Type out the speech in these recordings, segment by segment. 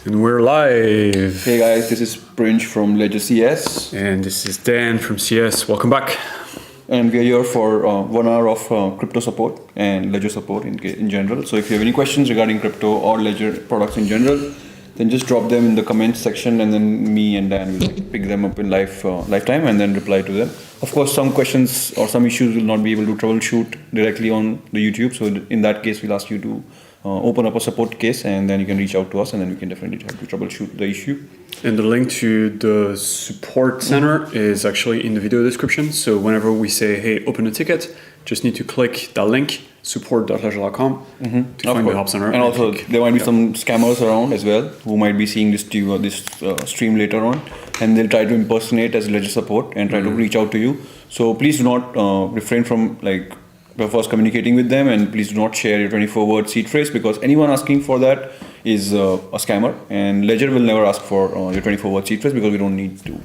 And we're live. Hey guys, this is Prince from Ledger CS. And this is Dan from CS. Welcome back. And we are here for 1 hour of crypto support and Ledger support in general. So if you have any questions regarding crypto or Ledger products in general, then just drop them in the comments section, and then me and Dan will pick them up in lifetime and then reply to them. Of course, some questions or some issues will not be able to troubleshoot directly on the YouTube. So in that case, we'll ask you to open up a support case, and then you can reach out to us, and then we can definitely help you troubleshoot the issue. And the link to the support center is actually in the video description. So whenever we say, hey, open a ticket, just need to click that link, support.ledger.com to find the help center. And also, there might be some scammers around as well who might be seeing this stream later on, and they'll try to impersonate as Ledger support and try to reach out to you. So please do not refrain from first communicating with them, and please do not share your 24-word seed phrase, because anyone asking for that is a scammer, and Ledger will never ask for your 24-word seed phrase, because we don't need to.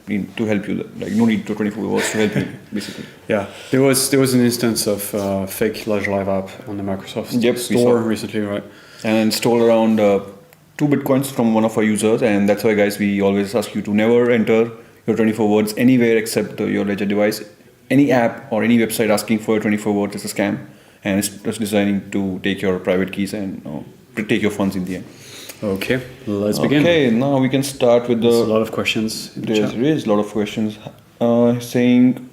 Need to help you. No need to 24 words to help you, basically. Yeah, there was an instance of fake Ledger Live app on the Microsoft Store recently, right? And stole around 2 Bitcoins from one of our users, and that's why, guys, we always ask you to never enter your 24 words anywhere except your Ledger device. Any app or any website asking for your 24 words is a scam, and it's just designing to take your private keys and take your funds in the end. Okay, let's begin. Okay, now we can start with There's a lot of questions. There is a lot of questions. Saying,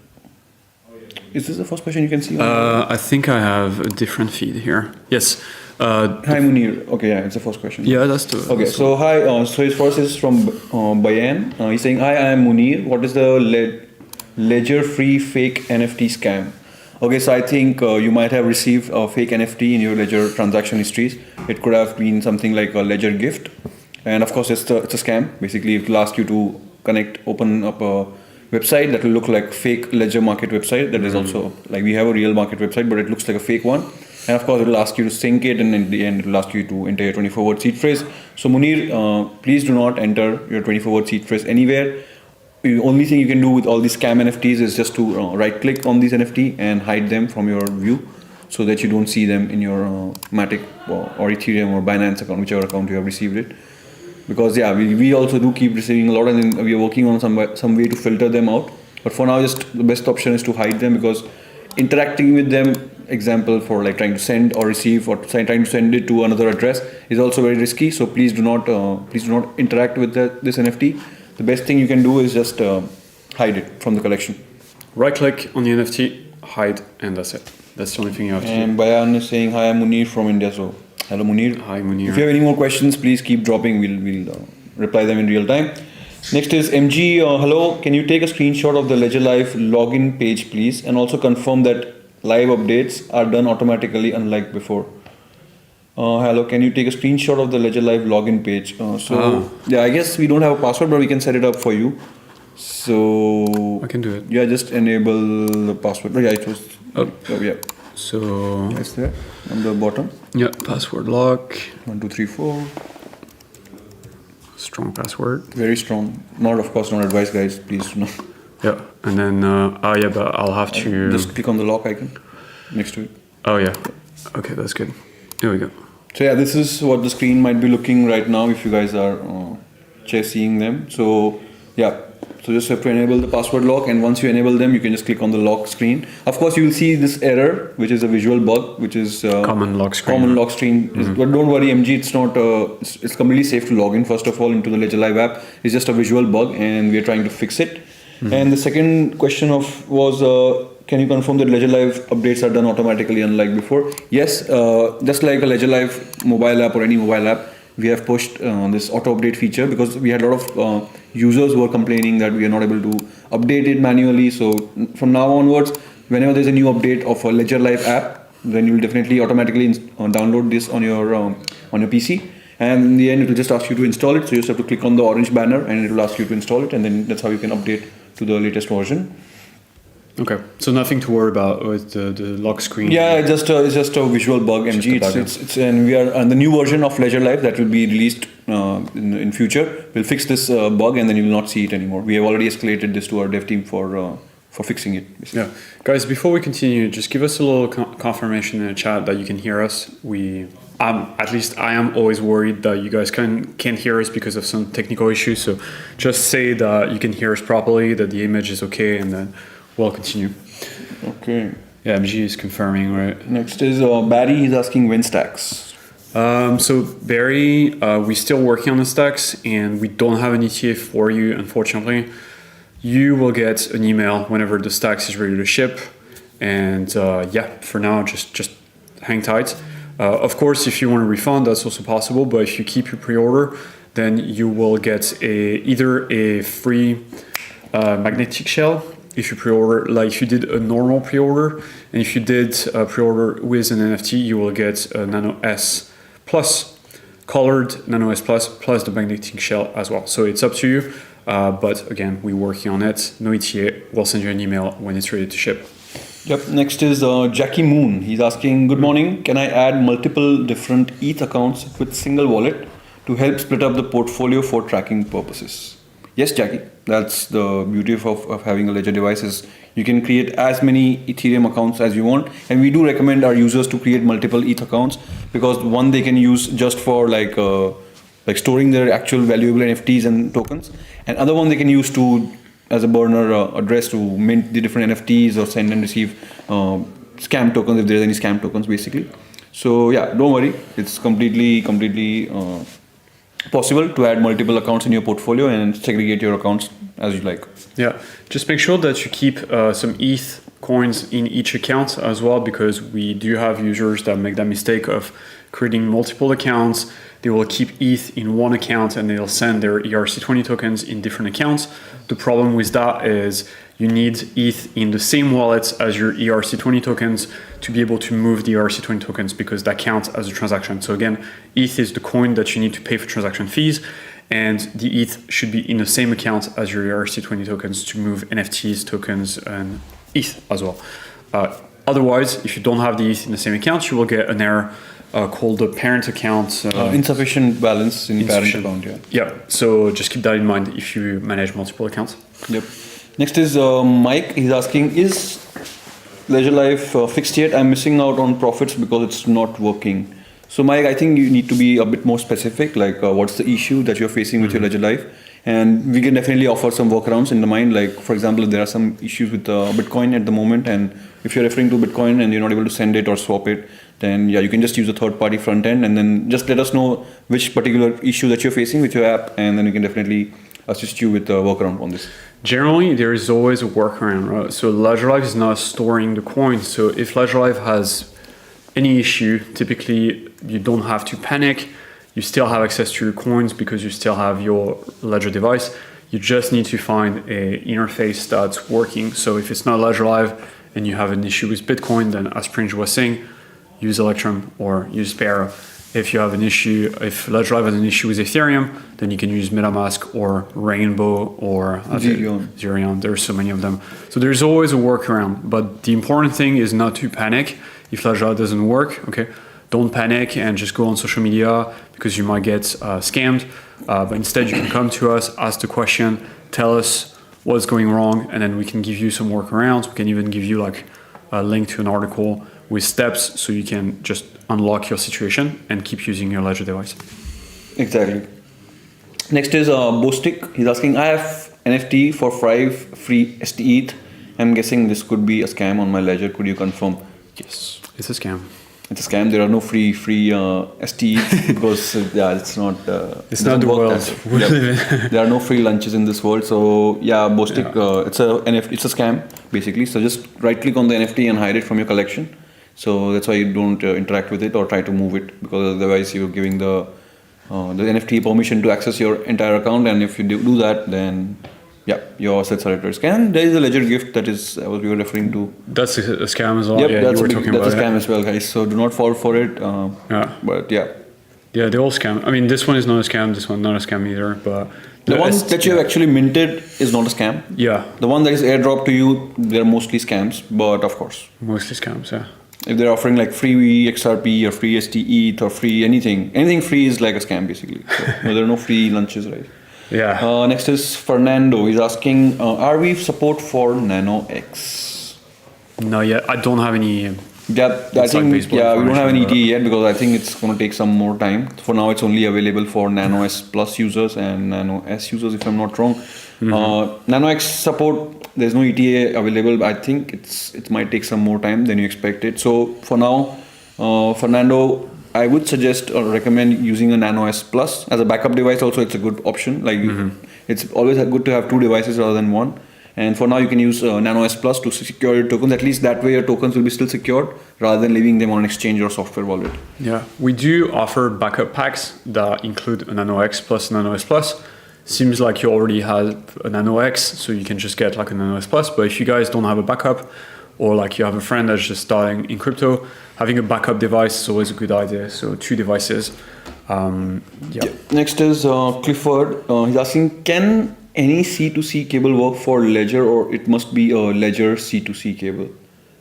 is this the first question you can see? I think I have a different feed here. Yes. Hi Munir. Okay, yeah, it's the first question. Yeah, that's the. Okay, so hi. So his first is from Bayan. He's saying, hi, I am Munir. What is the Ledger free fake NFT scam? Okay, so I think you might have received a fake NFT in your Ledger transaction histories. It could have been something like a Ledger gift, and of course it's a scam. Basically, it will ask you to open up a website that will look like fake Ledger market website. That is also we have a real market website, but it looks like a fake one. And of course, it will ask you to sync it, and in the end, it will ask you to enter your 24-word seed phrase. So Munir, please do not enter your 24-word seed phrase anywhere. The only thing you can do with all these scam NFTs is just to right-click on these NFT and hide them from your view, so that you don't see them in your Matic or Ethereum or Binance account, whichever account you have received it. Because we also do keep receiving a lot, and we are working on some way to filter them out. But for now, just the best option is to hide them, because interacting with them, example for trying to send or receive or trying to send it to another address, is also very risky. So please do not interact with this NFT. The best thing you can do is just hide it from the collection. Right click on the NFT, hide, and that's it. That's the only thing you have to do. And Bayan is saying, hi, I'm Munir from India. So hello Munir. Hi Munir. If you have any more questions, please keep dropping. We'll reply them in real time. Next is MG. Hello, can you take a screenshot of the Ledger Live login page, please, and also confirm that live updates are done automatically, unlike before. Hello, can you take a screenshot of the Ledger Live login page? Yeah, I guess we don't have a password, but we can set it up for you. So I can do it. Yeah, just enable the password. Yeah, it was. Yeah. So it's there on the bottom. Yeah, password lock. 1, 2, 3, 4. Strong password. Very strong. Not, of course, not advice, guys. Please do not. Yeah, and then but I'll have to just click on the lock icon next to it. Oh yeah. Okay, that's good. Here we go. So yeah, this is what the screen might be looking right now if you guys are seeing them. So yeah, so just have to enable the password lock, and once you enable them, you can just click on the lock screen. Of course, you will see this error, which is a visual bug, which is common lock screen. Common lock screen. But don't worry, MG, it's not. It's completely safe to log in. First of all, into the Ledger Live app. It's just a visual bug, and we are trying to fix it. And the second question was, can you confirm that Ledger Live updates are done automatically, unlike before? Yes, just like a Ledger Live mobile app or any mobile app, we have pushed this auto update feature, because we had a lot of users who were complaining that we are not able to update it manually. So from now onwards, whenever there's a new update of a Ledger Live app, then you will definitely automatically download this on your PC. And in the end, it will just ask you to install it. So you just have to click on the orange banner, and it will ask you to install it, and then that's how you can update to the latest version. Okay, so nothing to worry about with the lock screen. Yeah, it's just a visual bug. MG, and we are on the new version of Ledger Live that will be released in future. We'll fix this bug, and then you will not see it anymore. We have already escalated this to our dev team for fixing it. Basically. Yeah, guys, before we continue, just give us a little confirmation in the chat that you can hear us. We at least I am always worried that you guys can't hear us because of some technical issues. So just say that you can hear us properly, that the image is okay, and then we'll continue. Okay. Yeah, MG is confirming, right? Next is Barry. He's asking when stacks. So Barry, we're still working on the stacks, and we don't have an ETA for you, unfortunately. You will get an email whenever the stacks is ready to ship, and for now, just hang tight. Of course, if you want a refund, that's also possible. But if you keep your pre-order, then you will get either a free magnetic shell if you pre-order, like if you did a normal pre-order, and if you did a pre-order with an NFT, you will get a Nano S Plus, colored Nano S plus the magnetic shell as well. So it's up to you. But again, we're working on it. No ETA. We'll send you an email when it's ready to ship. Yep. Next is Jackie Moon. He's asking, good morning. Can I add multiple different ETH accounts with single wallet to help split up the portfolio for tracking purposes? Yes, Jackie. That's the beauty of having a Ledger device is you can create as many Ethereum accounts as you want. And we do recommend our users to create multiple ETH accounts because one they can use just for like storing their actual valuable NFTs and tokens. And other one they can use to as a burner address to mint the different NFTs or send and receive scam tokens if there's any scam tokens basically. So yeah, don't worry. It's completely possible to add multiple accounts in your portfolio and segregate your accounts as you like. Yeah, just make sure that you keep some ETH coins in each account as well, because we do have users that make that mistake of creating multiple accounts. They will keep ETH in one account and they'll send their ERC20 tokens in different accounts. The problem with that is you need ETH in the same wallet as your ERC20 tokens to be able to move the ERC20 tokens, because that counts as a transaction. So again, ETH is the coin that you need to pay for transaction fees, and the ETH should be in the same account as your ERC20 tokens to move NFTs, tokens, and ETH as well. Otherwise, if you don't have the ETH in the same account, you will get an error called the parent account. Insufficient balance in parent account, yeah. Yeah, so just keep that in mind if you manage multiple accounts. Yep. Next is Mike. He's asking, is Ledger Life fixed yet? I'm missing out on profits because it's not working. So Mike, I think you need to be a bit more specific, like what's the issue that you're facing with your Ledger Life? And we can definitely offer some workarounds in the mind. Like for example, there are some issues with Bitcoin at the moment, and if you're referring to Bitcoin and you're not able to send it or swap it, then yeah, you can just use a third-party front end and then just let us know which particular issue that you're facing with your app, and then we can definitely assist you with a workaround on this. Generally, there is always a workaround, right? So Ledger Life is not storing the coins. So if Ledger Life has any issue, typically you don't have to panic. You still have access to your coins because you still have your Ledger device. You just need to find an interface that's working. So if it's not Ledger Live and you have an issue with Bitcoin, then as Prince was saying, use Electrum or use Sparrow. If you have an issue, if Ledger Live has an issue with Ethereum, then you can use MetaMask or Rainbow or Zerion. There's so many of them. So there's always a workaround. But the important thing is not to panic if Ledger Live doesn't work. Okay, don't panic and just go on social media because you might get scammed. But instead, you can come to us, ask the question, tell us what's going wrong, and then we can give you some workarounds. We can even give you like a link to an article with steps so you can just unlock your situation and keep using your Ledger device. Exactly. Next is Bostic. He's asking, I have NFT for 5 free STETH. I'm guessing this could be a scam on my Ledger. Could you confirm? Yes, it's a scam. It's a scam. There are no free STETH because it's not. It's not the world. There are no free lunches in this world. So yeah, Bostic. It's a NFT. It's a scam basically. So just right click on the NFT and hide it from your collection. So that's why you don't interact with it or try to move it, because otherwise you're giving the NFT permission to access your entire account, and if you do that, then yeah, your assets are at risk. And there is a Ledger gift that is what we were referring to. That's a scam as well. Yep, yeah, that's you were talking that's about a scam as well, guys. So do not fall for it. But yeah. Yeah, they all scam. I mean, this one is not a scam. This one not a scam either. But the ones that you have actually minted is not a scam. Yeah. The one that is airdropped to you, they're mostly scams. But of course, mostly scams. Yeah. If they're offering like free XRP or free STETH or free anything free is like a scam basically. So, there are no free lunches, right? Yeah. Next is Fernando. He's asking, are we support for Nano X? No, yet I don't have any Yeah, I It's like think baseball we don't have an information, ETA yet because I think it's going to take some more time. For now, it's only available for Nano S Plus users and Nano S users, if I'm not wrong. Nano X support, there's no ETA available. But I think it might take some more time than you expected. So for now, Fernando, I would suggest or recommend using a Nano S Plus as a backup device. Also, it's a good option. Like it's always good to have two devices rather than one. And for now, you can use Nano S Plus to secure your tokens. At least that way, your tokens will be still secured rather than leaving them on an exchange or software wallet. Yeah, we do offer backup packs that include a Nano X Plus, Nano S Plus. Seems like you already have a Nano X, so you can just get like a Nano S Plus. But if you guys don't have a backup, or like you have a friend that's just starting in crypto, having a backup device is always a good idea. So 2 devices. Next is Clifford. He's asking, can any C2C cable work for Ledger, or it must be a Ledger C2C cable?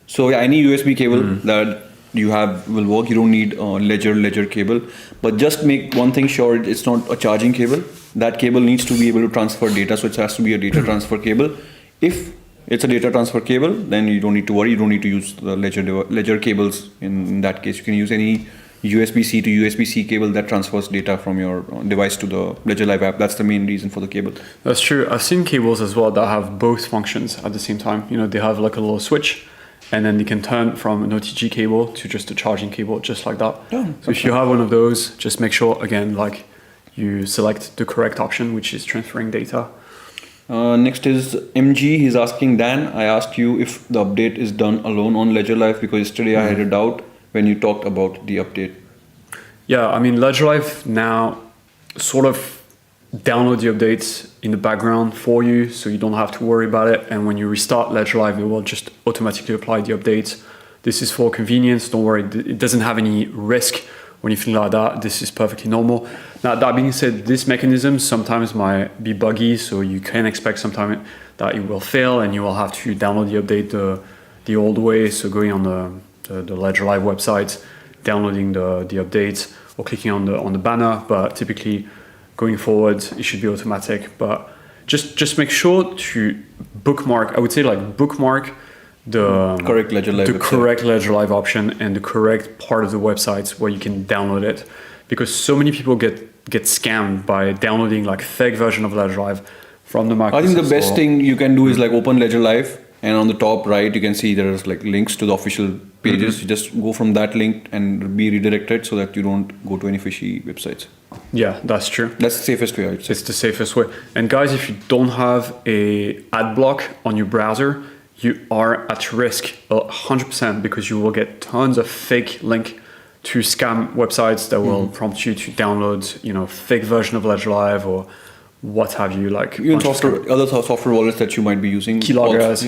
So yeah, any USB cable that you have will work. You don't need a Ledger cable. But just make one thing sure, it's not a charging cable. That cable needs to be able to transfer data, so it has to be a data transfer cable. If it's a data transfer cable, then you don't need to worry. You don't need to use the Ledger cables. In that case, you can use any USB-C to USB-C cable that transfers data from your device to the Ledger Live app. That's the main reason for the cable. That's true. I've seen cables as well that have both functions at the same time. You know, they have like a little switch, and then they can turn from an OTG cable to just a charging cable, just like that. So if you have one of those, just make sure, again, like you select the correct option, which is transferring data. Next is MG. He's asking, Dan, I asked you if the update is done alone on Ledger Live because yesterday I had a doubt when you talked about the update. Yeah, I mean, Ledger Live now sort of download the updates in the background for you, so you don't have to worry about it. And when you restart Ledger Live, it will just automatically apply the updates. This is for convenience. Don't worry, it doesn't have any risk when you feel like that. This is perfectly normal. Now, that being said, this mechanism sometimes might be buggy, so you can expect sometimes that it will fail and you will have to download the update the old way. So going on the Ledger Live website, downloading the updates or clicking on the banner, but typically going forward it should be automatic. But just make sure to bookmark, I would say like bookmark the correct Ledger Live option and the correct part of the website where you can download it, because so many people get scammed by downloading like fake version of Ledger Live from the market. I think the best thing you can do is like open Ledger Live, and on the top right you can see there's like links to the official pages. You just go from that link and be redirected so that you don't go to any fishy websites. Yeah, that's true. That's the safest way, I'd say. It's the safest way. And guys, if you don't have a ad block on your browser, you are at risk 100% because you will get tons of fake link to scam websites that will prompt you to download, fake version of Ledger Live or what have you, like even other software wallets that you might be using. Keyloggers,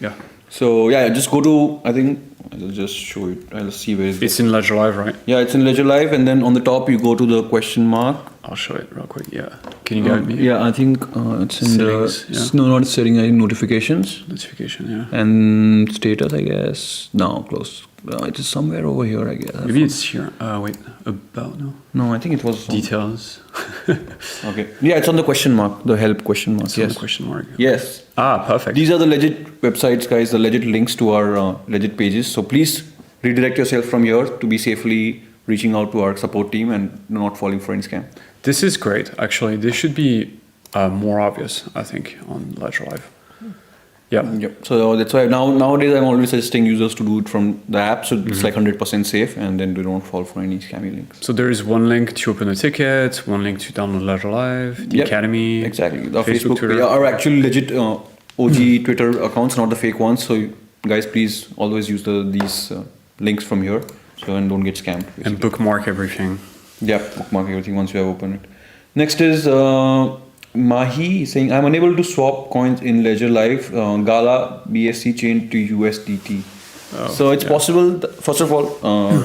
yeah. So yeah, just go to, I think I'll just show it. I'll see where it's in Ledger Live, right? Yeah, it's in Ledger Live, and then on the top you go to the question mark. I'll show it real quick. Yeah, can you guide me? Yeah, I think it's in settings. No, not setting. I think notifications. Notification, yeah. And status, I guess. No, close. It is somewhere over here, I guess. Maybe it's here. Wait, about no. No, I think it was details. Okay. Yeah, it's on the question mark. The help question mark. It's on the question mark. Yes. Perfect. These are the legit websites, guys. The legit links to our legit pages. So please redirect yourself from here to be safely reaching out to our support team and not falling for any scam. This is great, actually. This should be more obvious, I think, on Ledger Live. Yeah. Yep. So that's why nowadays I'm always suggesting users to do it from the app, so it's like 100% safe, and then they don't fall for any scammy links. So there is one link to open a ticket, one link to download Ledger Live, the Academy, exactly. The Facebook Twitter. are actually legit OG Twitter accounts, not the fake ones. So guys, please always use these links from here, and don't get scammed. Basically. And bookmark everything. Yeah, bookmark everything once you have opened it. Next is Mahi saying, I'm unable to swap coins in Ledger Live, Gala BSC chain to USDT. So it's possible. First of all,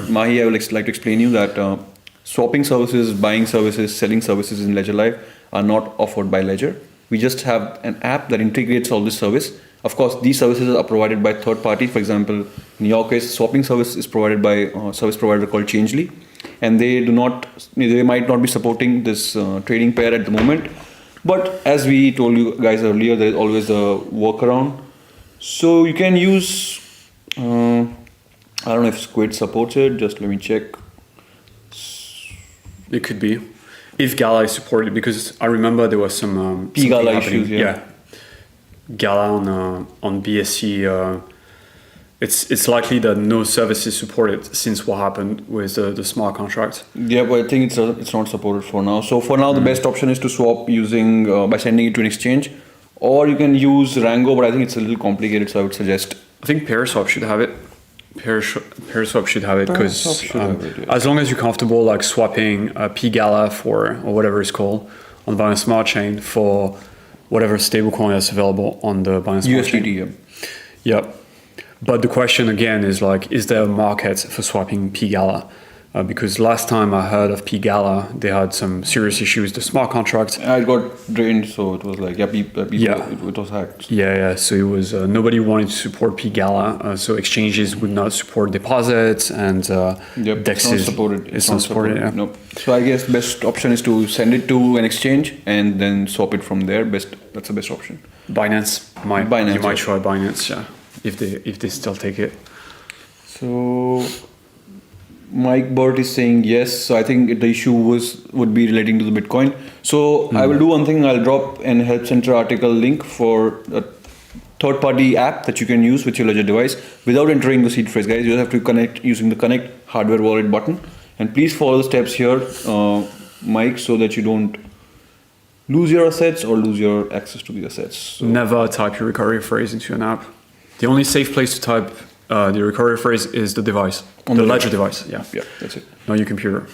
Mahi, I would like to explain you that swapping services, buying services, selling services in Ledger Live are not offered by Ledger. We just have an app that integrates all this service. Of course, these services are provided by third party. For example, in your case, swapping service is provided by a service provider called Changely, and they might not be supporting this trading pair at the moment. But as we told you guys earlier, there is always a workaround. So you can use I don't know if Squid supports it. Just let me check. It could be. If Gala is supported, because I remember there was some P-Gala happening. issues, yeah. Gala on BSC, it's likely that no service is supported since what happened with the smart contract. Yeah, but I think it's not supported for now. So for now, the best option is to swap using by sending it to an exchange, or you can use Rango, but I think it's a little complicated, so I would suggest. I think PairSwap should have it. PairSwap should have it because as long as you're comfortable like swapping P-Gala or whatever it's called on Binance Smart Chain for whatever stablecoin that's available on the Binance Smart Chain. USDT, Yeah. But the question again is like, is there a market for swapping P-Gala? Because last time I heard of P-Gala, they had some serious issues with the smart contract. It got drained, so it was like, people, it was hacked. Yeah. So it was, nobody wanted to support P-Gala, so exchanges would not support deposits and DEXs. It's not supported. It's not supported, yeah. Nope. So I guess best option is to send it to an exchange and then swap it from there. That's the best option. Binance, you might try Binance, yeah, if they still take it. So Mike Burt is saying yes. So I think the issue would be relating to the Bitcoin. So I will do one thing. I'll drop an Help Center article link for a third-party app that you can use with your Ledger device without entering the seed phrase, guys. You just have to connect using the Connect hardware wallet button. And please follow the steps here, Mike, so that you don't lose your assets or lose your access to the assets. So never type your recovery phrase into an app. The only safe place to type the recovery phrase is the device, the Ledger device. Yeah, that's it. Not your computer.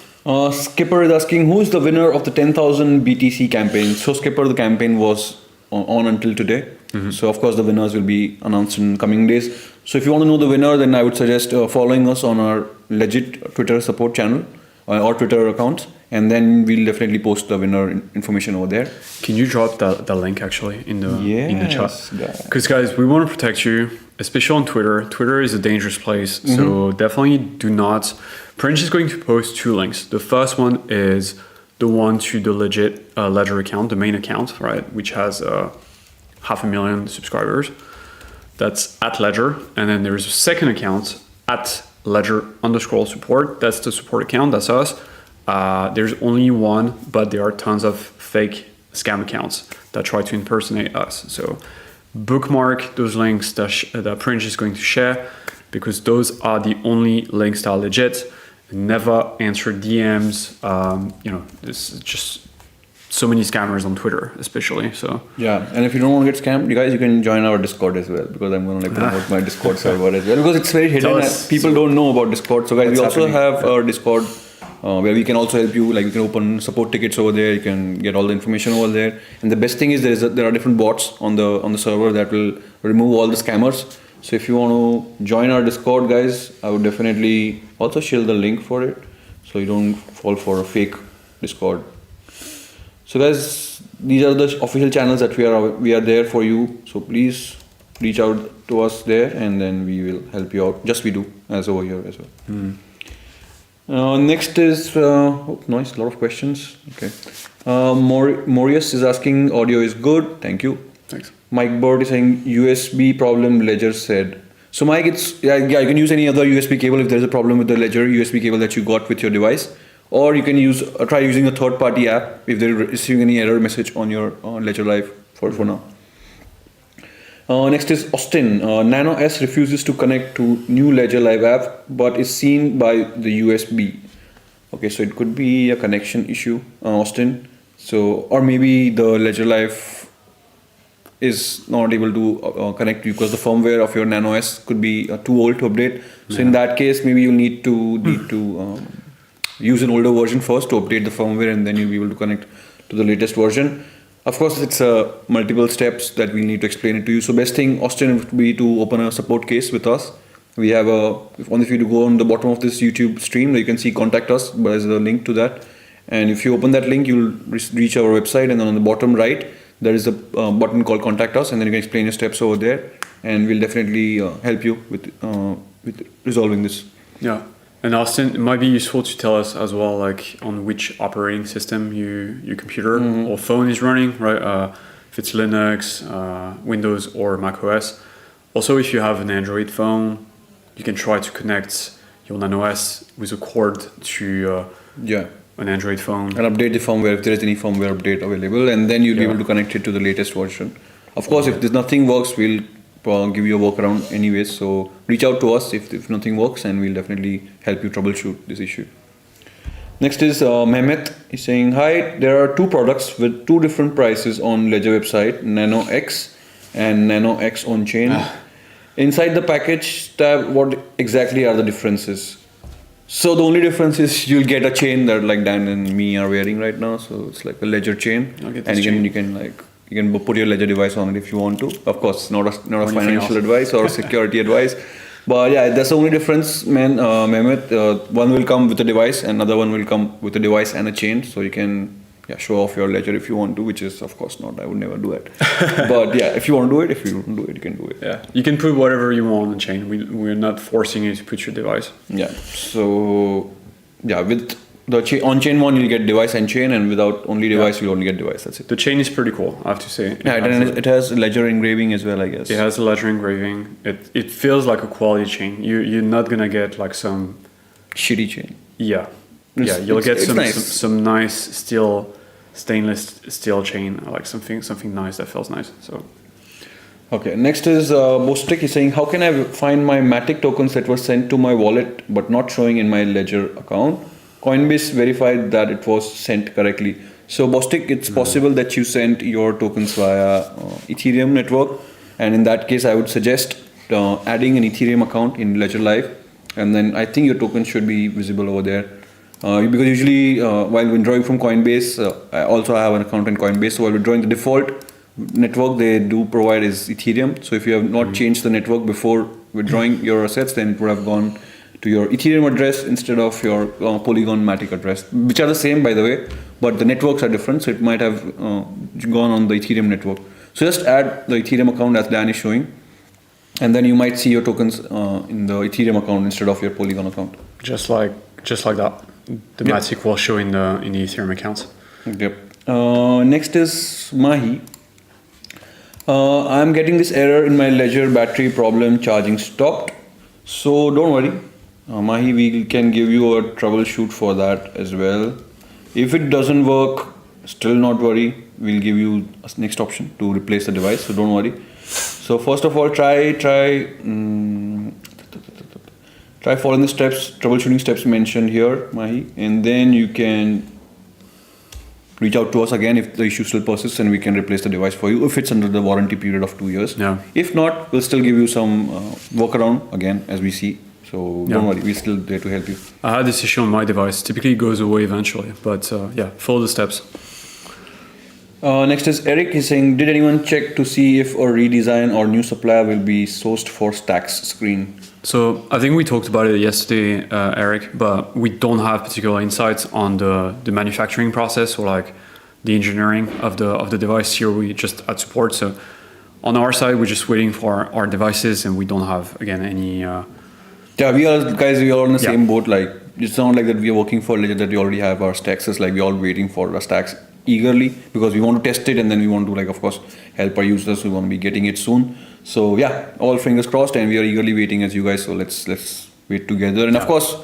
Skipper is asking, who is the winner of the 10,000 BTC campaign? So Skipper, the campaign was on until today. So of course the winners will be announced in coming days. So if you want to know the winner, then I would suggest following us on our legit Twitter support channel or Twitter accounts, and then we'll definitely post the winner information over there. Can you drop the link actually in the chat? Because guys, we want to protect you, especially on Twitter. Twitter is a dangerous place, so definitely do not. Prince is going to post two links. The first one is the one to the legit Ledger account, the main account, right, which has 500,000 subscribers. That's at Ledger, and then there's a second account at Ledger_support. That's the support account. That's us. There's only one, but there are tons of fake scam accounts that try to impersonate us. So bookmark those links that Prince is going to share, because those are the only links that are legit. Never answer DMs. There's just so many scammers on Twitter, especially. So yeah, and if you don't want to get scammed, you can join our Discord as well, because I'm going to promote my Discord server as well, because it's very hidden. People don't know about Discord. So guys, we also have our Discord where we can also help you. Like, you can open support tickets over there. You can get all the information over there. And the best thing is there are different bots on the server that will remove all the scammers. So if you want to join our Discord, guys, I would definitely also share the link for it, so you don't fall for a fake Discord. So guys, these are the official channels that we are there for you. So please reach out to us there, and then we will help you out. Just we do as over here as well. Next is nice, a lot of questions. Okay, Maurice is asking, audio is good. Thank you. Thanks. Mike Bird is saying USB problem, Ledger said. So Mike, it's you can use any other USB cable if there's a problem with the Ledger USB cable that you got with your device. Or you can try using a third-party app if they're receiving any error message on your Ledger Live for now. Next is Austin. Nano S refuses to connect to new Ledger Live app, but is seen by the USB. Okay, so it could be a connection issue, Austin. So, or maybe the Ledger Live is not able to connect because the firmware of your Nano S could be too old to update. So in that case, maybe you'll need to use an older version first to update the firmware, and then you'll be able to connect to the latest version. Of course, it's multiple steps that we need to explain it to you. So best thing, Austin, would be to open a support case with us. We have if you go on the bottom of this YouTube stream, you can see contact us, but there's a link to that. And if you open that link, you'll reach our website, and then on the bottom right, there is a button called contact us, and then you can explain your steps over there, and we'll definitely help you with resolving this. Yeah. And Austin, it might be useful to tell us as well, like on which operating system your computer or phone is running, right? If it's Linux, Windows, or Mac OS. Also, if you have an Android phone, you can try to connect your Nano S with a cord to an Android phone. And update the firmware if there is any firmware update available, and then you'll be able to connect it to the latest version. Of course, if there's nothing works, we'll give you a workaround anyways. So reach out to us if nothing works, and we'll definitely help you troubleshoot this issue. Next is Mehmet. He's saying, hi, there are two products with two different prices on Ledger website, Nano X and Nano X on chain. Inside the package tab, what exactly are the differences? So the only difference is you'll get a chain that like Dan and me are wearing right now. So it's like a Ledger chain, and you can put your Ledger device on it if you want to. Of course, not a financial advice or security advice. But yeah, that's the only difference, Mehmet. One will come with a device, and another one will come with a device and a chain. So you can show off your Ledger if you want to, which is of course not. I would never do it. But yeah, if you want to do it, if you don't do it, you can do it. Yeah, you can put whatever you want on the chain. We're not forcing you to put your device. Yeah. So yeah, with the on-chain one, you'll get device and chain, and without only device, you'll only get device. That's it. The chain is pretty cool, I have to say. Yeah, and it has Ledger engraving as well, I guess. It has a Ledger engraving. It feels like a quality chain. You're not gonna get like some shitty chain. Yeah, you'll get some nice stainless steel chain, like something nice that feels nice. So. Okay, next is Bostic is saying, how can I find my Matic tokens that were sent to my wallet but not showing in my Ledger account? Coinbase verified that it was sent correctly. So Bostic, it's possible that you sent your tokens via Ethereum network, and in that case I would suggest adding an Ethereum account in Ledger Live, and then I think your tokens should be visible over there. Because usually while withdrawing from Coinbase, I also have an account in Coinbase, so while withdrawing, the default network they do provide is Ethereum. So if you have not changed the network before withdrawing your assets, then it would have gone to your Ethereum address instead of your Polygon Matic address, which are the same by the way, but the networks are different, so it might have gone on the Ethereum network. So just add the Ethereum account as Dan is showing, and then you might see your tokens in the Ethereum account instead of your Polygon account. Just like that. The Matic will show in the Ethereum account. Yep. Next is Mahi. I'm getting this error in my Ledger battery problem, charging stopped. So don't worry, Mahi, we can give you a troubleshoot for that as well. If it doesn't work, still not worry. We'll give you a next option to replace the device. So don't worry. So first of all, try following the steps, troubleshooting steps mentioned here, Mahi, and then you can reach out to us again if the issue still persists, and we can replace the device for you if it's under the warranty period of 2 years. Yeah. If not, we'll still give you some workaround again as we see. So don't worry, we're still there to help you. I had this issue on my device. Typically it goes away eventually, but follow the steps. Next is Eric. He's saying, did anyone check to see if a redesign or new supplier will be sourced for Stackscreen? So I think we talked about it yesterday, Eric, but we don't have particular insights on the manufacturing process or like the engineering of the device. Here we just add support. So on our side, we're just waiting for our devices, and we don't have again any. We are on the same boat. Like it's not like that we are working for Ledger that we already have our stacks. It's like we're all waiting for our stacks eagerly because we want to test it, and then we want to like of course help our users who want to be getting it soon. So yeah, all fingers crossed, and we are eagerly waiting as you guys. So let's wait together. And of course,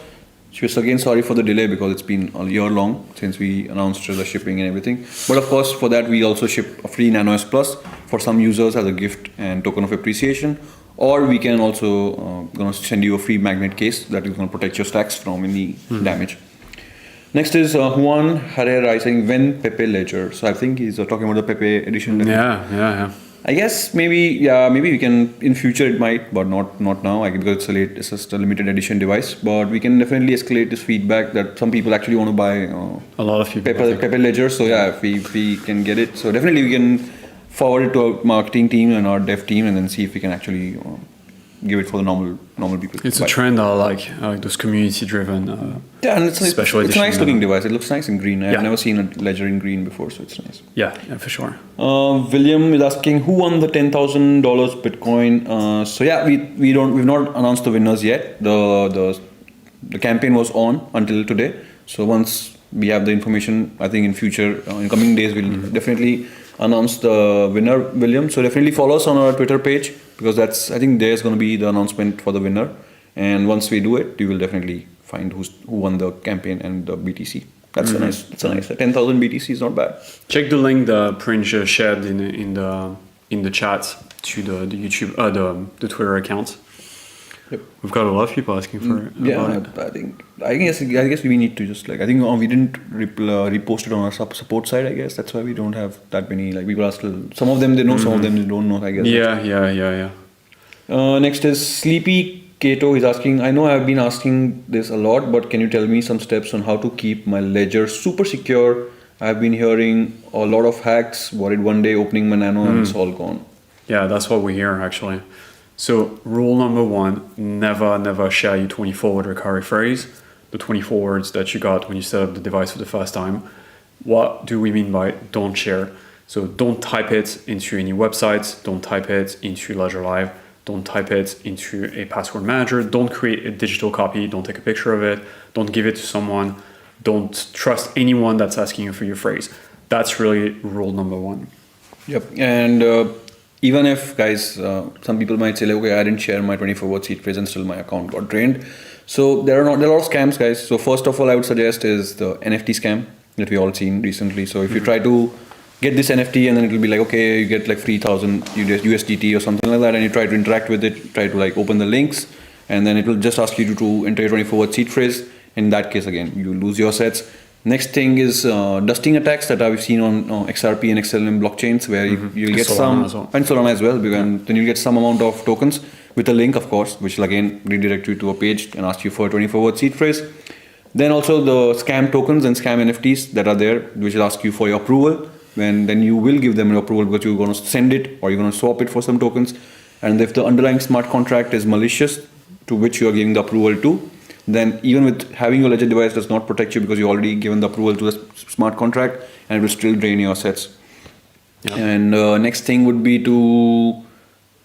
just again sorry for the delay because it's been a year long since we announced the shipping and everything. But of course, for that we also ship a free Nano S Plus for some users as a gift and token of appreciation. Or we can also gonna send you a free magnet case that is gonna protect your stacks from any damage. Next is Juan Herrera saying, when Pepe Ledger? So I think he's talking about the Pepe edition. Yeah. I guess maybe we can in future it might, but not now because it's just a limited edition device. But we can definitely escalate this feedback that some people actually want to buy a lot of people Pepe Ledger. So yeah, if we can get it, so definitely we can forward it to our marketing team and our dev team, and then see if we can actually give it for the normal people. It's a trend I like those community-driven. And it's a nice looking device. It looks nice in green. I've never seen a Ledger in green before, so it's nice. Yeah, for sure. William is asking, who won the $10,000 Bitcoin? So yeah, we've not announced the winners yet. The campaign was on until today. So once we have the information, I think in future, in coming days, we'll definitely announce the winner, William. So definitely follow us on our Twitter page because I think there's going to be the announcement for the winner. And once we do it, you will definitely find who won the campaign and the BTC. That's a nice. 10,000 BTC is not bad. Check the link that Prince shared in the chat to the YouTube the Twitter account. Yep. We've got a lot of people asking for it. I guess we need to just we didn't repost it on our support side. I guess that's why we don't have that many people are still. Some of them they know, some of them they don't know. I guess. Yeah. Next is Sleepy Kato. He's asking. I know I've been asking this a lot, but can you tell me some steps on how to keep my ledger super secure? I've been hearing a lot of hacks. Worried one day opening my Nano and it's all gone. Yeah, that's what we hear actually. So rule number 1, never share your 24-word recovery phrase, the 24 words that you got when you set up the device for the first time. What do we mean by don't share? So don't type it into any websites, don't type it into Ledger Live, don't type it into a password manager, don't create a digital copy, don't take a picture of it, don't give it to someone, don't trust anyone that's asking you for your phrase. That's really rule number 1. Yep, and even if guys, some people might say okay, I didn't share my 24-word seed phrase and still my account got drained. So there are a lot of scams, guys. So first of all, I would suggest is the NFT scam that we all seen recently. So if you try to get this NFT and then it will be okay, you get 3,000 USDT or something like that, and you try to interact with it, try to open the links, and then it will just ask you to enter your 24-word seed phrase. In that case, again, you lose your sets. Next thing is dusting attacks that I've seen on XRP and XLM blockchains, where you'll get and Solana as well, and then you'll get some amount of tokens with a link, of course, which will again redirect you to a page and ask you for a 24-word seed phrase. Then also the scam tokens and scam NFTs that are there, which will ask you for your approval. Then you will give them your approval because you're going to send it or you're going to swap it for some tokens. And if the underlying smart contract is malicious, to which you are giving the approval to, then even with having your ledger device does not protect you because you already given the approval to the smart contract, and it will still drain your assets. Yeah. And next thing would be to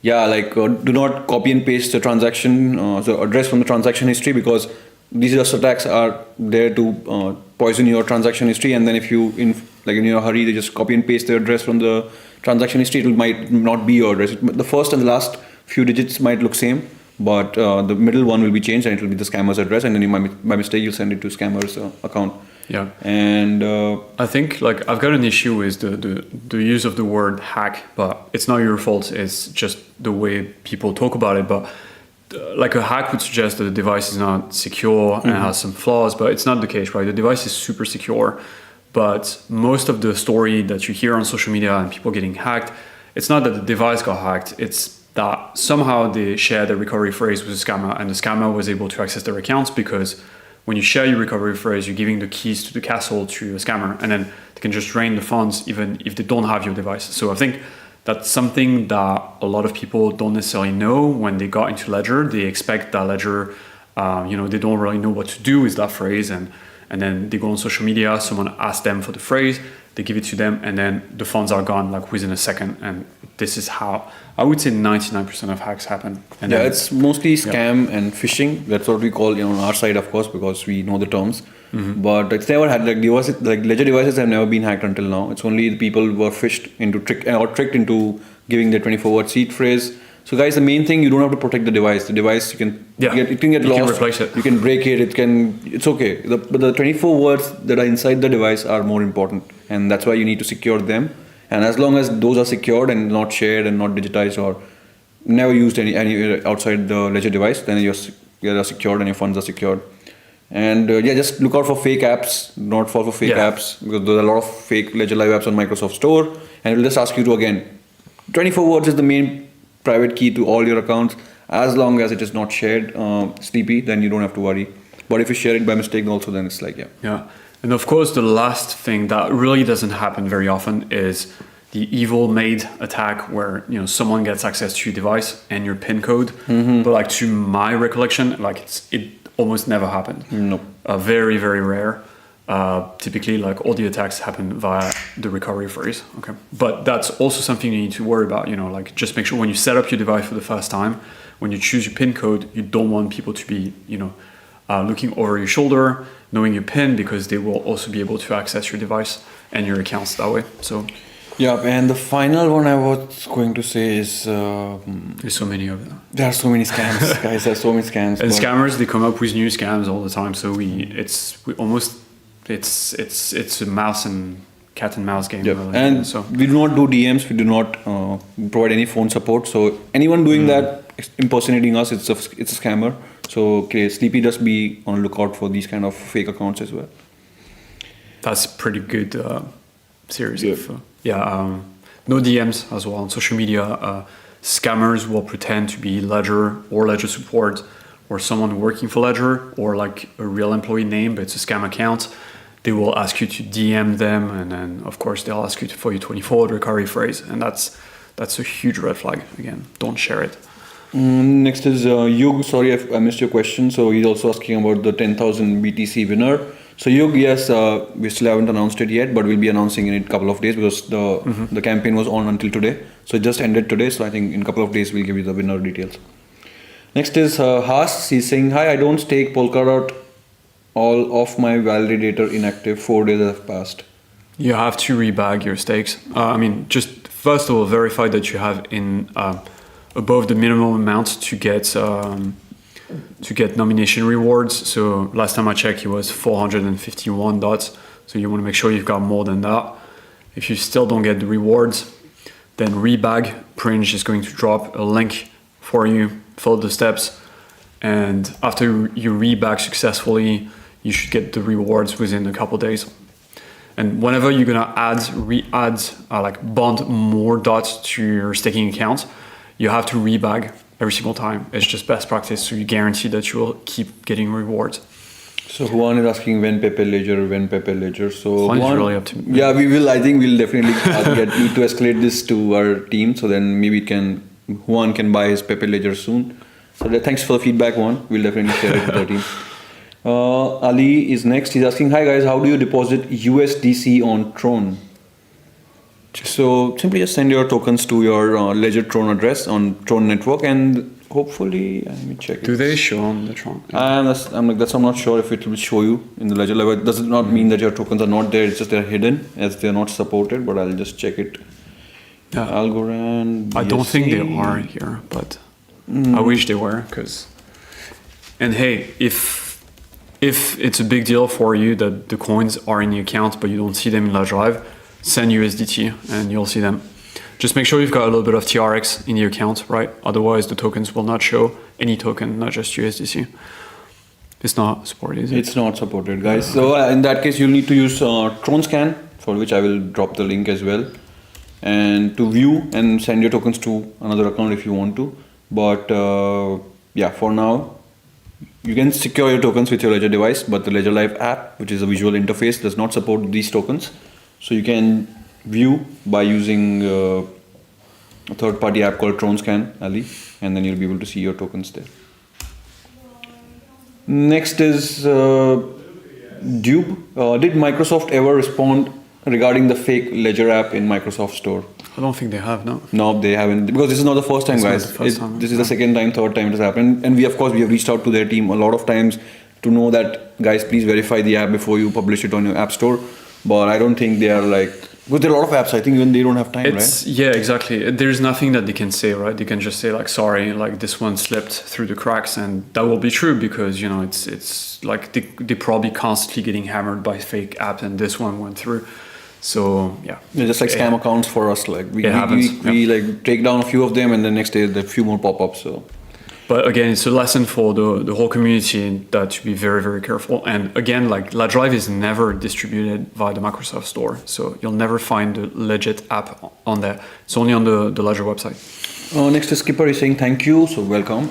do not copy and paste the transaction so address from the transaction history, because these attacks are there to poison your transaction history. And then if you in your hurry they just copy and paste the address from the transaction history, it might not be your address. The first and the last few digits might look same, but the middle one will be changed and it will be the scammer's address, and then you by mistake you'll send it to scammer's account. Yeah. And I think I've got an issue with the use of the word hack, but it's not your fault. It's just the way people talk about it. But a hack would suggest that the device is not secure and has some flaws, but it's not the case, right? The device is super secure, but most of the story that you hear on social media and people getting hacked, it's not that the device got hacked. It's that somehow they shared a recovery phrase with a scammer, and the scammer was able to access their accounts, because when you share your recovery phrase, you're giving the keys to the castle to a scammer, and then they can just drain the funds even if they don't have your device. So I think that's something that a lot of people don't necessarily know when they got into Ledger. They expect that Ledger, they don't really know what to do with that phrase, and then they go on social media, someone asks them for the phrase, they give it to them, and then the funds are gone within a second. And this is how I would say 99% of hacks happen. And it's mostly scam and phishing. That's what we call on our side, of course, because we know the terms. But it's never had Ledger devices have never been hacked until now. It's only the people who were tricked into giving their 24-word seed phrase. So guys, the main thing, you don't have to protect the device. The device it can get lost. You can replace it. You can break it. It's okay. But the 24 words that are inside the device are more important, and that's why you need to secure them. And as long as those are secured and not shared and not digitized or never used anywhere outside the Ledger device, then you're secured and your funds are secured. And just look out for fake apps, not fall for fake apps, because there are a lot of fake Ledger Live apps on Microsoft Store, and it will just ask you to, again, 24 words is the main private key to all your accounts. As long as it is not shared, Sleepy, then you don't have to worry. But if you share it by mistake also, then it's Yeah. And of course, the last thing that really doesn't happen very often is the evil maid attack, where someone gets access to your device and your PIN code. But to my recollection, it almost never happened. Nope. Very, very rare. Typically, all the attacks happen via the recovery phrase. Okay. But that's also something you need to worry about. Just make sure when you set up your device for the first time, when you choose your PIN code, you don't want people to be, looking over your shoulder, knowing your PIN, because they will also be able to access your device and your accounts that way. So, Yeah, and the final one I was going to say is There's so many of them. there are so many scams, guys. There are so many scams. And scammers, they come up with new scams all the time. So it's a mouse and cat and mouse game. Yep. Really. And So we do not do DMs. We do not provide any phone support. So anyone doing that, impersonating us, it's a scammer. So okay, Sleepy, just be on lookout for these kind of fake accounts as well. that's pretty good series of no DMs as well on social media. Scammers will pretend to be Ledger or Ledger support or someone working for Ledger or like a real employee name, but it's a scam account. They will ask you to DM them, and then of course they'll ask you for your 24-hour recovery phrase, and that's a huge red flag. Again, don't share it. Next is Yug. Sorry, I missed your question. So he's also asking about the 10,000 BTC winner. So Yug, yes, we still haven't announced it yet, but we'll be announcing in a couple of days because the campaign was on until today. So it just ended today. So I think in a couple of days we'll give you the winner details. Next is Haas. He's saying, hi, I don't stake Polkadot. All of my validator inactive. 4 days have passed. You have to rebag your stakes. Just first of all, verify that you have in above the minimum amount to get nomination rewards. So last time I checked, it was 451 dots. So you want to make sure you've got more than that. If you still don't get the rewards, then rebag. Pringe is going to drop a link for you. Follow the steps, and after you rebag successfully, you should get the rewards within a couple days. And whenever you're gonna bond more dots to your staking account, you have to rebag every single time. It's just best practice, so you guarantee that you will keep getting rewards. So Juan is asking when Pepe Ledger. So Juan is really up to me. Yeah, we will. I think we'll definitely need to escalate this to our team. So then maybe Juan can buy his Pepe Ledger soon. So thanks for the feedback, Juan. We'll definitely share it with our team. Ali is next. He's asking, hi guys, how do you deposit USDC on Tron? So simply just send your tokens to your Ledger Tron address on Tron network, and hopefully, let me check. Do they show on the Tron? I'm not sure if it will show you in the Ledger level. It does not mean that your tokens are not there. It's just they're hidden as they're not supported. But I'll just check it. Yeah. Algorand. BSC. I don't think they are here, but I wish they were. And hey, if it's a big deal for you that the coins are in the account but you don't see them in Ledger Live, send USDT and you'll see them. Just make sure you've got a little bit of TRX in the account, right? Otherwise, the tokens will not show any token, not just USDC. It's not supported, is it? It's not supported, guys. So in that case, you'll need to use Tron Scan, for which I will drop the link as well, and to view and send your tokens to another account if you want to. But for now, you can secure your tokens with your Ledger device, but the Ledger Live app, which is a visual interface, does not support these tokens. So you can view by using a third-party app called Tron Scan, Ali, and then you'll be able to see your tokens there. Next is Dupe. Did Microsoft ever respond regarding the fake Ledger app in Microsoft Store? I don't think they have, no. No, they haven't, because this is not the first time, guys. This is the second time, third time it has happened, and we have reached out to their team a lot of times to know that, guys, please verify the app before you publish it on your app store. But I don't think they are because there are a lot of apps, I think even they don't have time, right? Yeah, exactly. There's nothing that they can say, right? They can just say sorry, this one slipped through the cracks, and that will be true because, it's like they're probably constantly getting hammered by fake apps, and this one went through. So yeah, they're just scam accounts for us. We take down a few of them, and the next day there are a few more pop up. So, but again, it's a lesson for the whole community that to be very, very careful. And again, Ledger Live is never distributed via the Microsoft Store, so you'll never find the legit app on there. It's only on the Ledger website. Next is Skipper. He's saying thank you, so welcome.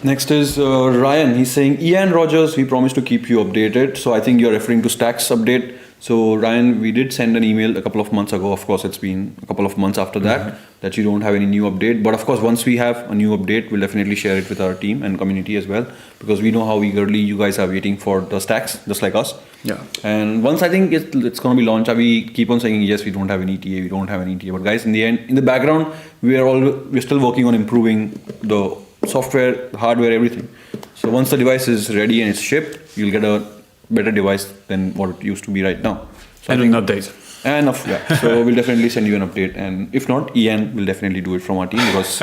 Next is Ryan. He's saying, Ian Rogers, we promised to keep you updated. So I think you're referring to Stacks update. So Ryan, we did send an email a couple of months ago. Of course, it's been a couple of months after that you don't have any new update. But of course, once we have a new update, we'll definitely share it with our team and community as well, because we know how eagerly you guys are waiting for the stacks, just like us. Yeah. And once I think it's going to be launched, we keep on saying, yes, we don't have an ETA, But guys, in the end, in the background, we're still working on improving the software, the hardware, everything. So once the device is ready and it's shipped, you'll get a better device than what it used to be right now. So and an update. So we'll definitely send you an update, and if not, Ian will definitely do it from our team because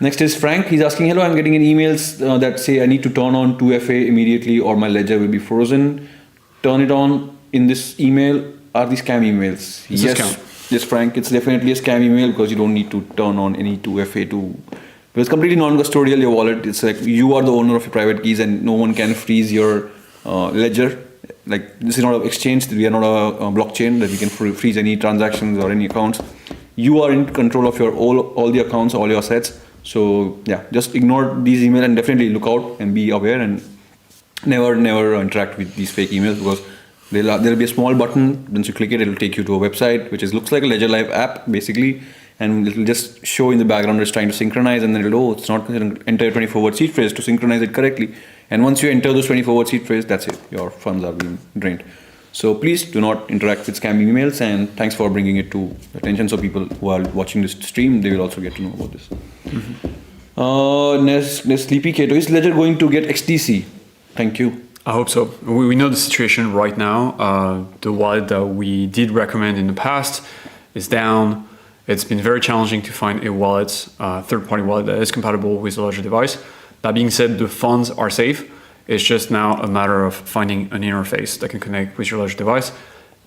Next is Frank. He's asking, hello, I'm getting an emails that say I need to turn on 2FA immediately or my ledger will be frozen. Turn it on in this email. Are these scam emails? It's a scam. Yes, Frank, it's definitely a scam email because you don't need to turn on any 2FA to. It's completely non-custodial, your wallet. It's like you are the owner of your private keys and no one can freeze your ledger. Like, this is not an exchange. We are not a blockchain that we can freeze any transactions or any accounts. You are in control of your all the accounts, all your assets. So just ignore these emails and definitely look out and be aware and never interact with these fake emails because there'll be a small button. Once you click it, it'll take you to a website which looks like a Ledger Live app basically, and it'll just show in the background it's trying to synchronize, and then it's not going to enter 24-word seed phrase to synchronize it correctly. And once you enter those 24-word seed phrase, that's it. Your funds are being drained. So please do not interact with scam emails, and thanks for bringing it to attention so people who are watching this stream, they will also get to know about this. Sleepy Kato, is Ledger going to get XDC? Thank you. I hope so. We know the situation right now. The wallet that we did recommend in the past is down. It's been very challenging to find a wallet, third-party wallet that is compatible with the Ledger device. That being said, the funds are safe. It's just now a matter of finding an interface that can connect with your Ledger device.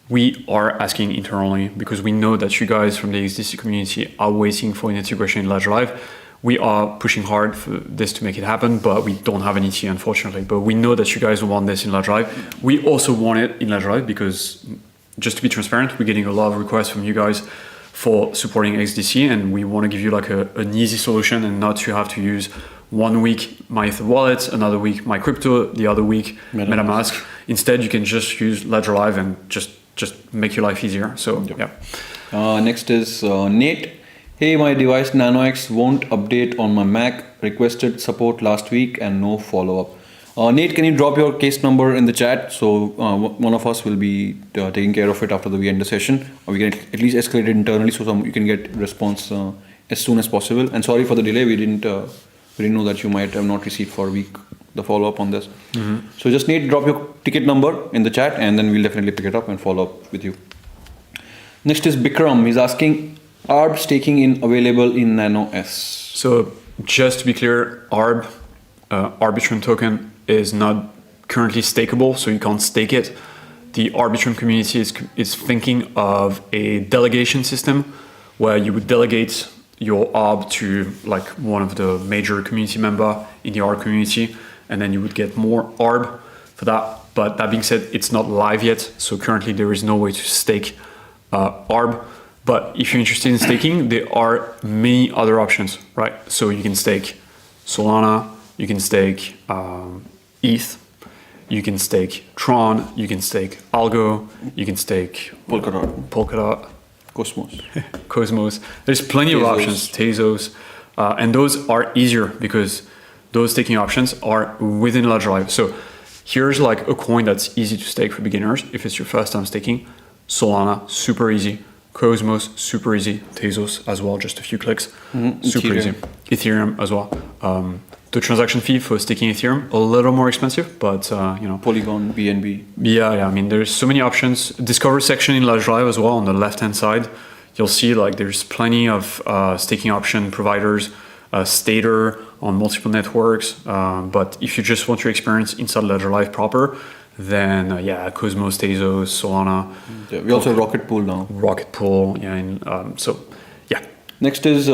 We are asking internally because we know that you guys from the USDC community are waiting for an integration in Ledger Live. We are pushing hard for this to make it happen, but we don't have any tea, unfortunately. But we know that you guys want this in Ledger Live. We also want it in Ledger Live because, just to be transparent, we're getting a lot of requests from you guys for supporting XDC, and we want to give you like an easy solution and not to have to use 1 week my Ether wallet, another week my crypto, the other week MetaMask. Instead, you can just use Ledger Live and just make your life easier. So next is Nate. Hey, my device NanoX won't update on my Mac. Requested support last week and no follow-up. Nate, can you drop your case number in the chat? So one of us will be taking care of it after we end the session. Or we can at least escalate it internally so you can get response as soon as possible. And sorry for the delay. We didn't know that you might have not received for a week the follow-up on this. So just Nate, drop your ticket number in the chat and then we'll definitely pick it up and follow up with you. Next is Bikram. He's asking, ARB staking available in Nano S? So just to be clear, ARB, Arbitrum token, is not currently stakeable, so you can't stake it. The Arbitrum community is thinking of a delegation system where you would delegate your ARB to like one of the major community member in the ARB community, and then you would get more ARB for that. But that being said, it's not live yet, so currently there is no way to stake ARB. But if you're interested in staking, there are many other options, right? So you can stake Solana, you can stake ETH, you can stake Tron, you can stake Algo, you can stake Polkadot, Cosmos. There's plenty of options, Tezos, and those are easier because those staking options are within Ledger Live. So here's like a coin that's easy to stake for beginners if it's your first time staking. Solana, super easy. Cosmos, super easy. Tezos as well, just a few clicks. Super easy. Ethereum as well. The transaction fee for staking Ethereum, a little more expensive, but Polygon, BNB. Yeah. I mean, there's so many options. Discover section in Ledger Live as well on the left-hand side. You'll see like there's plenty of staking option providers, Stater on multiple networks. But if you just want your experience inside Ledger Live proper, then Cosmos, Tezos, Solana. Yeah, we also have Rocket Pool now. Rocket Pool, Next is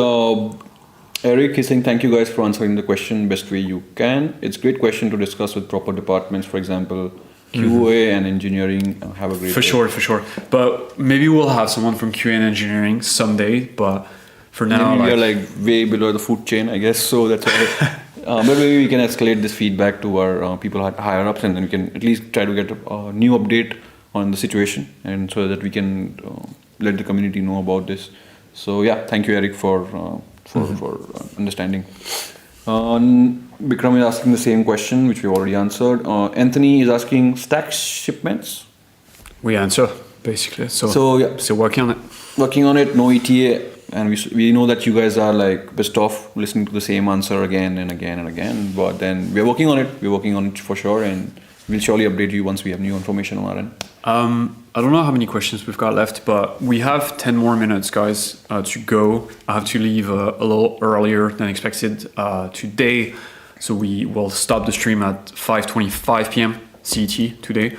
Eric. He's saying, thank you guys for answering the question best way you can. It's a great question to discuss with proper departments, for example, QA and engineering. Have a great day. For sure. But maybe we'll have someone from QA and engineering someday, but for now... Maybe we are like way below the food chain, I guess, so that's why... but maybe we can escalate this feedback to our people higher ups, and then we can at least try to get a new update on the situation, and so that we can let the community know about this. So thank you, Eric, for understanding. Bikram is asking the same question, which we already answered. Anthony is asking stack shipments. We answer basically. So working on it. Working on it. No ETA. And we know that you guys are like pissed off listening to the same answer again and again and again. But then we're working on it. We're working on it for sure. And we'll surely update you once we have new information on our end. I don't know how many questions we've got left, but we have 10 more minutes, guys, to go. I have to leave a little earlier than expected today, so we will stop the stream at 5:25 p.m. CET today.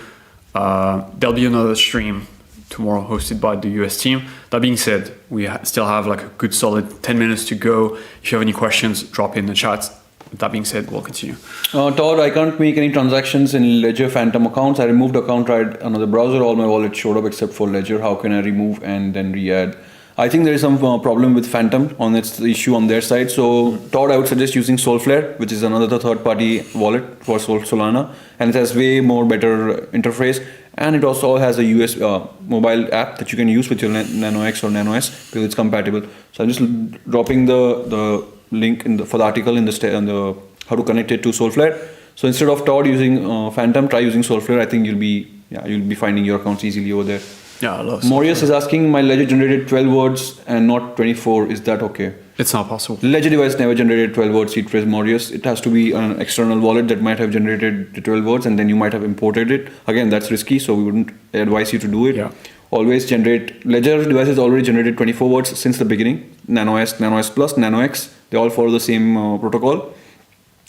There'll be another stream tomorrow hosted by the US team. That being said, we still have like a good solid 10 minutes to go. If you have any questions, drop in the chat. That being said, we'll continue. Todd, I can't make any transactions in Ledger Phantom accounts. I removed account, tried another browser. All my wallets showed up except for Ledger. How can I remove and then re-add? I think there is some problem with Phantom on its issue on their side. So Todd, I would suggest using Solflare, which is another third-party wallet for Solana, and it has way more better interface. And it also has a US mobile app that you can use with your Nano X or Nano S because it's compatible. So I'm just dropping the link for the article in the how to connect it to Solflare. So instead of Todd using Phantom, try using Solflare. I think you'll be finding your accounts easily over there. Yeah, I love Morius is asking, my Ledger generated 12 words and not 24. Is that okay? It's not possible. Ledger device never generated 12 words seed phrase Morius. It has to be an external wallet that might have generated the 12 words and then you might have imported it. Again, that's risky, so we wouldn't advise you to do it. Yeah. Always generate. Ledger devices already generated 24 words since the beginning. Nano S, Nano S Plus, Nano X, they all follow the same protocol.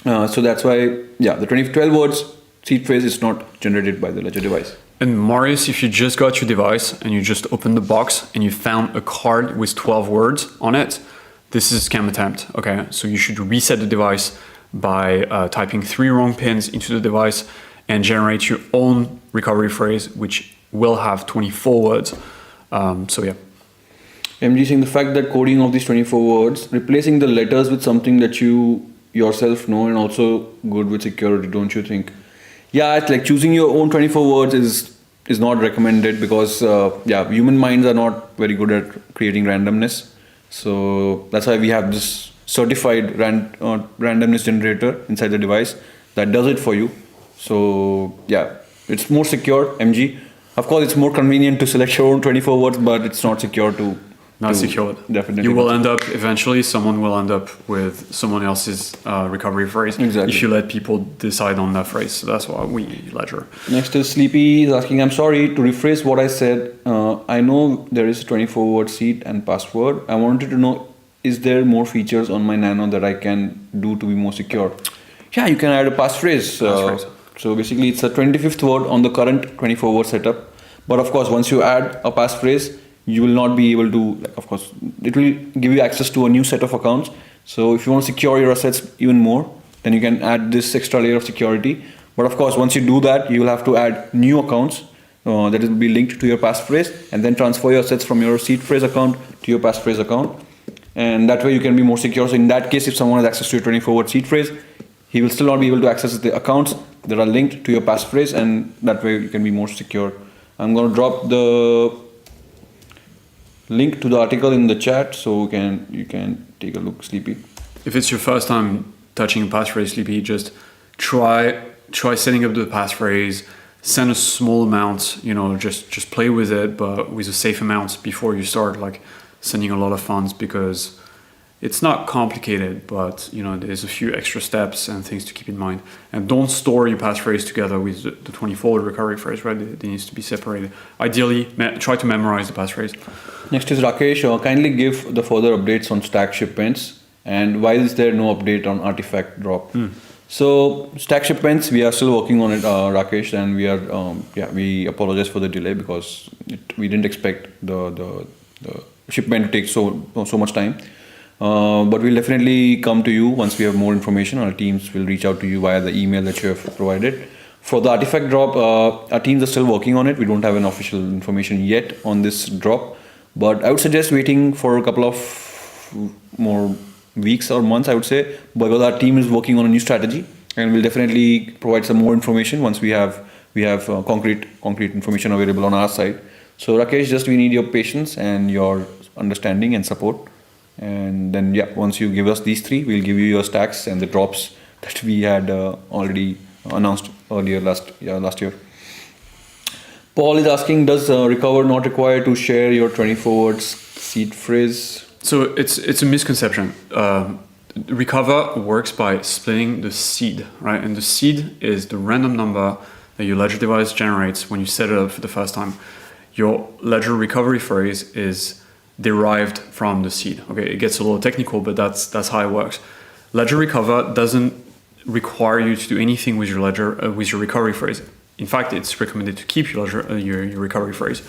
So that's why, the 12 words seed phrase is not generated by the Ledger device. And Marius, if you just got your device and you just opened the box and you found a card with 12 words on it, this is a scam attempt, okay? So you should reset the device by typing 3 wrong pins into the device and generate your own recovery phrase, which will have 24 words. MG saying the fact that coding of these 24 words, replacing the letters with something that you yourself know and also good with security, don't you think? Yeah, it's like choosing your own 24 words is not recommended because human minds are not very good at creating randomness. So that's why we have this certified randomness generator inside the device that does it for you. So it's more secure, MG. Of course, it's more convenient to select your own 24 words, but it's not secure to... Not secured. Definitely. You will end up, eventually, someone will end up with someone else's recovery phrase. Exactly. If you let people decide on that phrase. So that's why we Ledger. Next is Sleepy is asking, I'm sorry to rephrase what I said. I know there is 24-word seed and password. I wanted to know, is there more features on my Nano that I can do to be more secure? Yeah, you can add a passphrase. So basically, it's a 25th word on the current 24-word setup. But of course, once you add a passphrase, you will not be able to, of course, it will give you access to a new set of accounts. So if you want to secure your assets even more, then you can add this extra layer of security. But of course, once you do that, you will have to add new accounts that will be linked to your passphrase and then transfer your assets from your seed phrase account to your passphrase account. And that way you can be more secure. So in that case, if someone has access to your 24-word seed phrase, he will still not be able to access the accounts that are linked to your passphrase, and that way you can be more secure. I'm going to drop the link to the article in the chat so you can take a look, Sleepy. If it's your first time touching a passphrase, Sleepy, just try setting up the passphrase, send a small amount, just play with it, but with a safe amount before you start like sending a lot of funds, because it's not complicated, but there's a few extra steps and things to keep in mind. And don't store your passphrase together with the 24-word recovery phrase, right? They need to be separated. Ideally, try to memorize the passphrase. Next is Rakesh. Kindly give the further updates on stack shipments, and why is there no update on artifact drop? So stack shipments, we are still working on it, Rakesh, and we apologize for the delay because we didn't expect the shipment to take so much time. But we'll definitely come to you once we have more information. Our teams will reach out to you via the email that you have provided. For the artifact drop, our teams are still working on it. We don't have an official information yet on this drop, but I would suggest waiting for a couple of more weeks or months, I would say, because our team is working on a new strategy, and we'll definitely provide some more information once we have concrete information available on our side. So Rakesh, we need your patience and your understanding and support. And then once you give us these 3, we'll give you your stacks and the drops that we had already announced earlier last year. Paul is asking, does Recover not require to share your 24 words seed phrase? So it's a misconception. Recover works by splitting the seed, right? And the seed is the random number that your Ledger device generates when you set it up for the first time. your ledger recovery phrase is derived from the seed. Okay, it gets a little technical, but that's how it works. Ledger recover doesn't require you to do anything with your ledger with your recovery phrase. In fact, it's recommended to keep your ledger your recovery phrase.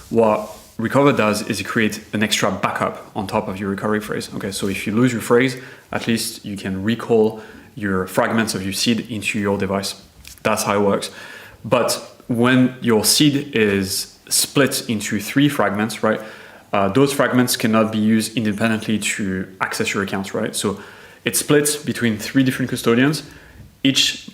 What recover does is it creates an extra backup on top of your recovery phrase. Okay, so if you lose your phrase, at least you can recall your fragments of your seed into your device. That's how it works. But when your seed is split into 3 fragments, right? Those fragments cannot be used independently to access your accounts, right? So it's split between 3 different custodians. Each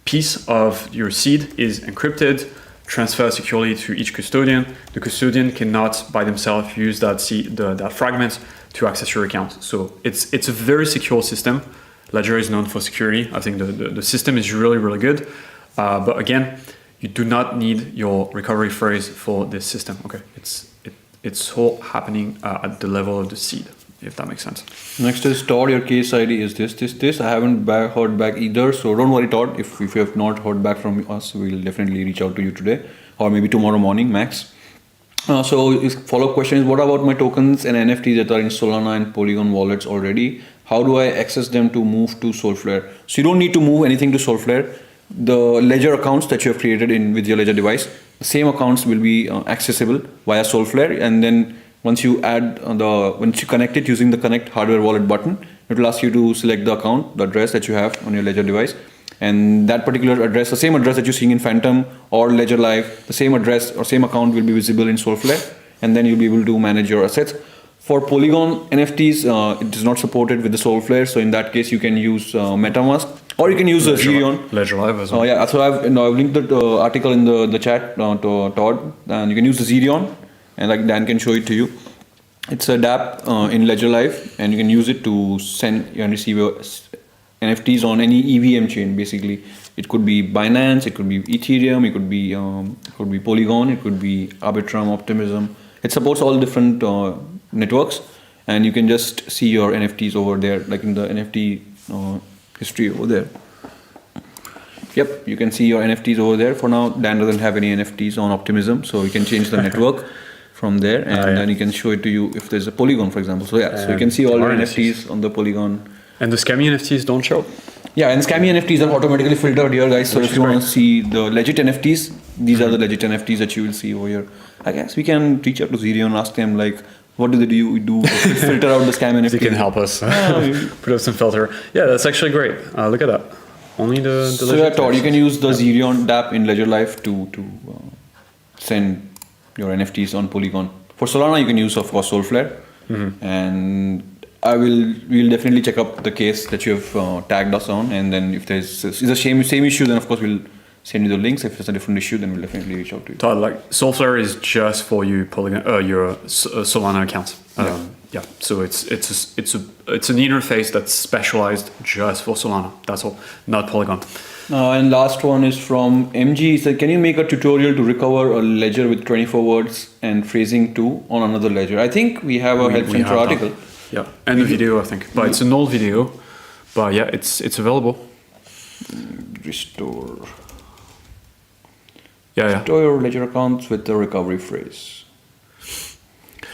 piece of your seed is encrypted, transferred securely to each custodian. The custodian cannot by themselves use that fragment to access your account. So it's a very secure system. Ledger is known for security. I think the system is really, really good. But again, you do not need your recovery phrase for this system. Okay, it's all happening at the level of the seed, if that makes sense. Next is Todd, your case ID is this. I haven't heard back either, so don't worry, Todd. If you have not heard back from us, we'll definitely reach out to you today or maybe tomorrow morning, max. So his follow-up question is, what about my tokens and NFTs that are in Solana and Polygon wallets already? How do I access them to move to Solflare? So you don't need to move anything to Solflare. The Ledger accounts that you have created with your Ledger device, the same accounts will be accessible via Solflare, and then once you connect it using the connect hardware wallet button, it will ask you to select the account, the address that you have on your Ledger device, and that particular address, the same address that you're seeing in Phantom or Ledger Live, the same address or same account will be visible in Solflare, and then you'll be able to manage your assets. For Polygon NFTs, it is not supported with the Solflare, so in that case you can use MetaMask, or you can use Ethereum. Ledger Live as well. Yeah, so I've linked the article in the chat to Todd, and you can use the Zerion, and like Dan can show it to you. It's a dApp in Ledger Live, and you can use it to send and receive your NFTs on any EVM chain. Basically, it could be Binance, it could be Ethereum, it could be Polygon, it could be Arbitrum, Optimism. It supports all different networks, and you can just see your NFTs over there, like in the NFT history over there. Yep, you can see your NFTs over there. For now, Dan doesn't have any NFTs on Optimism, so you can change the network from there, and then you can show it to you if there's a Polygon, for example. So yeah, so you can see all your NFTs on the Polygon. And the scammy NFTs don't show. Yeah, and scammy NFTs are automatically filtered here, guys. So if you want to see the legit NFTs, these are the legit NFTs that you will see over here. I guess we can reach out to Zerion and ask them like, what do they do to filter out the scam NFTs? They can help us put up some filter. Yeah, that's actually great. Look at that. Only the so yeah, Todd, you can use the Zerion dApp in Ledger Live to send your NFTs on Polygon. For Solana, you can use, of course, Solflare. And we'll definitely check up the case that you have tagged us on, and then if there's the same issue, then of course we'll send you the links. If it's a different issue, then we'll definitely reach out to you. Todd, like Solflare is just for you Polygon, your Solana account. Yeah, so it's an interface that's specialized just for Solana. That's all, not Polygon. And last one is from MG. He said, can you make a tutorial to recover a ledger with 24 words and phrasing too on another ledger? I think we have a Help Center article. Yeah, and a video, I think. But it's an old video. But yeah, it's available. Restore. Yeah. Restore your ledger accounts with the recovery phrase.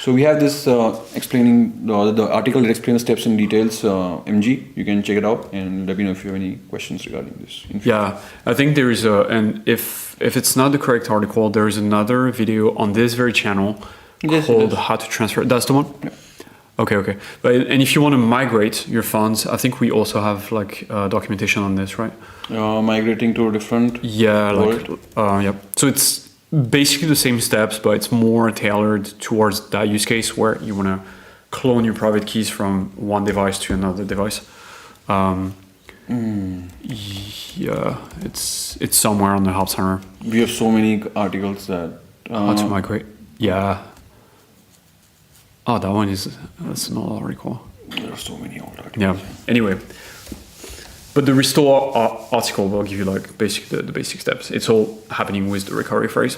So we have this explaining the article that explains the steps and details. MG, you can check it out and let me know if you have any questions regarding this. Yeah, I think there is and if it's not the correct article, there is another video on this very channel called How to Transfer. That's the one? Yeah. Okay. And if you want to migrate your funds, I think we also have like documentation on this, right? Migrating to a different wallet. Yeah. So it's basically the same steps, but it's more tailored towards that use case where you want to clone your private keys from one device to another device. Yeah, it's somewhere on the Help Center. We have so many articles that how to migrate. Yeah. Oh, that one that's not article. There are so many old articles. Yeah. Anyway, but the restore article will give you like the basic steps. It's all happening with the recovery phrase.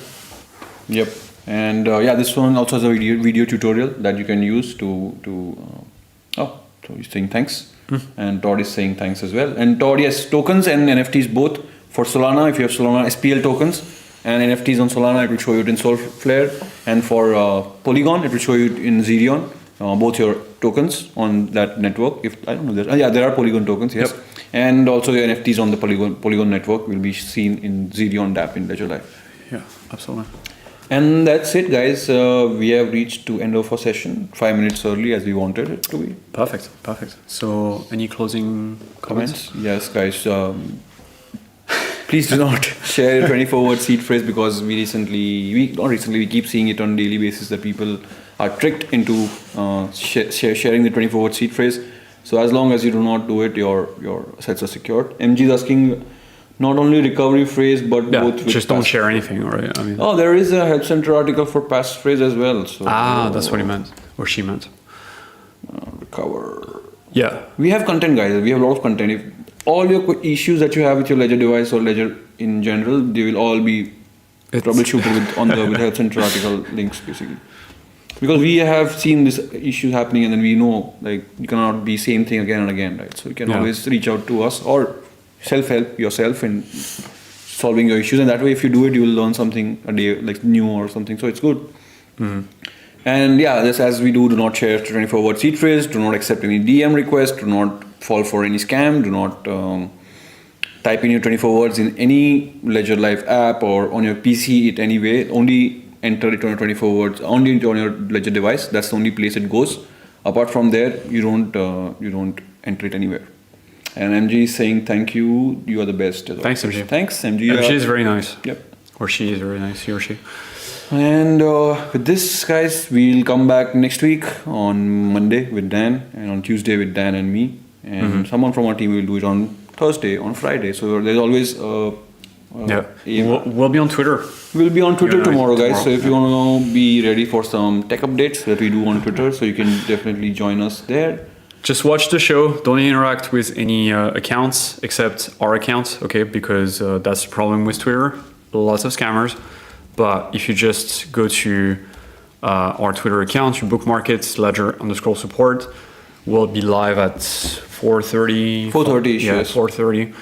Yep. And this one also has a video tutorial that you can use to so he's saying thanks. And Todd is saying thanks as well. And Todd, yes, tokens and NFTs both for Solana. If you have Solana SPL tokens And NFTs on Solana, it will show you it in Solflare. And for Polygon, it will show you in Zerion, both your tokens on that network. If I don't know, there are Polygon tokens, yes. Yep. And also your NFTs on the Polygon network will be seen in Zerion dApp in Ledger Live. Yeah, absolutely. And that's it, guys. We have reached to end of our session 5 minutes early as we wanted it to be. Perfect. So, any closing comments? Yes, guys. Please do not share a 24-word seed phrase, because we keep seeing it on a daily basis that people are tricked into sharing the 24-word seed phrase. So as long as you do not do it, your assets are secured. MG is asking not only recovery phrase, but both with just don't share anything, right? I mean, there is a Help Center article for passphrase as well. So that's what he meant, or she meant. Recover. Yeah. We have content, guys. We have a lot of content. If all your issues that you have with your Ledger device or Ledger in general, they will all be troubleshooted on the Help Center article links, basically. Because we have seen this issue happening, and then we know you cannot be same thing again and again, right? So you can always reach out to us or self-help yourself in solving your issues, and that way if you do it, you will learn something a day new or something, so it's good. Mm-hmm. And just as we do not share 24-word seed phrase, do not accept any DM request, do not fall for any scam, do not type in your 24 words in any Ledger Live app or on your PC it anyway. Only enter it on your 24 words only on your Ledger device. That's the only place it goes. Apart from there, you don't enter it anywhere. And MG is saying thank you. You are the best. Thanks, MG. Thanks, MG. MG is very nice. Yep. Or she is very nice. He or she. And with this, guys, we'll come back next week on Monday with Dan, and on Tuesday with Dan and me, and someone from our team will do it on Thursday, on Friday. So there's always we'll be on Twitter. We'll be on Twitter tomorrow, guys. So if you want to be ready for some tech updates that we do on Twitter, so you can definitely join us there. Just watch the show. Don't interact with any accounts except our account, okay? Because that's the problem with Twitter. Lots of scammers. But if you just go to our Twitter account, you bookmark it, Ledger_support, we'll be live at 4:30. 4:30, yeah, yes. 4:30.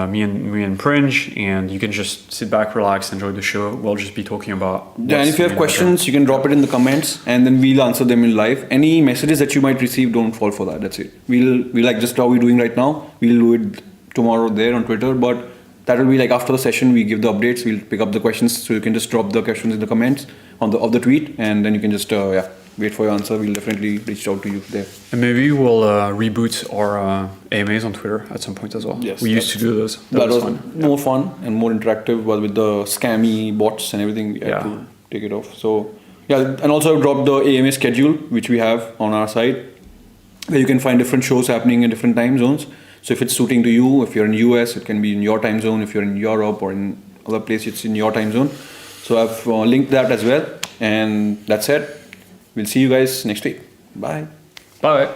Me and Pringe, and you can just sit back, relax, enjoy the show. We'll just be talking about. And if you have questions, you can drop it in the comments, and then we'll answer them in live. Any messages that you might receive, don't fall for that. That's it. We'll just how we're doing right now. We'll do it tomorrow there on Twitter, but that will be after the session. We give the updates. We'll pick up the questions, so you can just drop the questions in the comments of the tweet, and then you can just wait for your answer. We'll definitely reach out to you there. And maybe we'll reboot our AMAs on Twitter at some point as well. Yes, we used to do those. That was fun. More fun and more interactive, but with the scammy bots and everything, we had to take it off. So and also I've dropped the AMA schedule, which we have on our site, where you can find different shows happening in different time zones. So if it's suiting to you, if you're in US, it can be in your time zone. If you're in Europe or in other places, it's in your time zone. So I've linked that as well. And that's it. We'll see you guys next week. Bye. Bye.